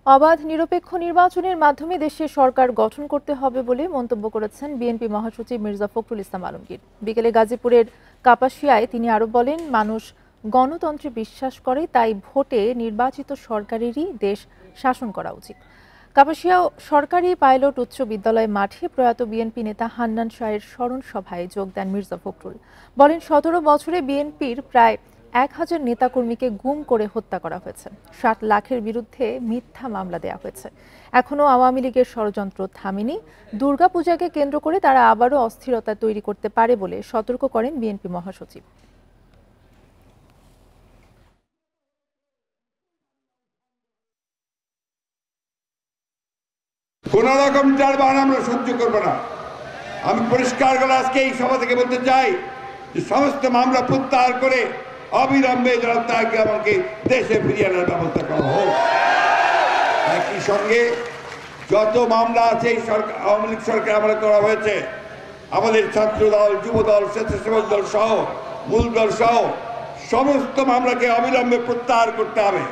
অবাধ নিরপেক্ষ নির্বাচনের মাধ্যমে দেশে সরকার গঠন করতে হবে বলে মন্তব্য করেছেন বিএনপি মহাসচিব মির্জা ফখরুল ইসলাম আলমগীর। বিকেলে গাজীপুরের কাপাসিয়ায় তিনি আরো বলেন, মানুষ গণতন্ত্রে বিশ্বাস করে, তাই ভোটে নির্বাচিত সরকারেরই দেশ শাসন করা উচিত। কাপাসিয়া সরকারি পাইলট উচ্চ বিদ্যালয় মাঠে প্রয়াত বিএনপি নেতা হান্নান শাহের স্মরণ সভায় যোগ দেন মির্জা ফখরুল। বলেন, ১৭ বছরে বিএনপির প্রায় ১,০০০ নেতাকর্মীকে গুম করে হত্যা করা হয়েছে, ৭ লাখের বিরুদ্ধে মিথ্যা মামলা দেয়া হয়েছে। এখনও আওয়ামী লীগের ষড়যন্ত্র থামেনি। দুর্গাপূজাকে কেন্দ্র করে তারা আবারও অস্থিরতা তৈরি করতে পারে বলে সতর্ক করেন বিএনপি মহাসচিব। কোন রকম টালবাহানা আমরা সহ্য করবো না। আমি পরিষ্কার করে আজকে এই সভা থেকে বলতে চাই যে সমস্ত মামলা প্রত্যাহার করে অবিলম্বে তাকে আমাকে দেশে ফিরিয়ে আনার ব্যবস্থা করা হোক। একই সঙ্গে যত মামলা আছে এই সরকার, আওয়ামী লীগ সরকার আমলে করা হয়েছে, আমাদের ছাত্র দল, যুব দল, স্বেচ্ছাসেবক দল সহ মূল দল সহ সমস্ত মামলাকে অবিলম্বে প্রত্যাহার করতে হবে।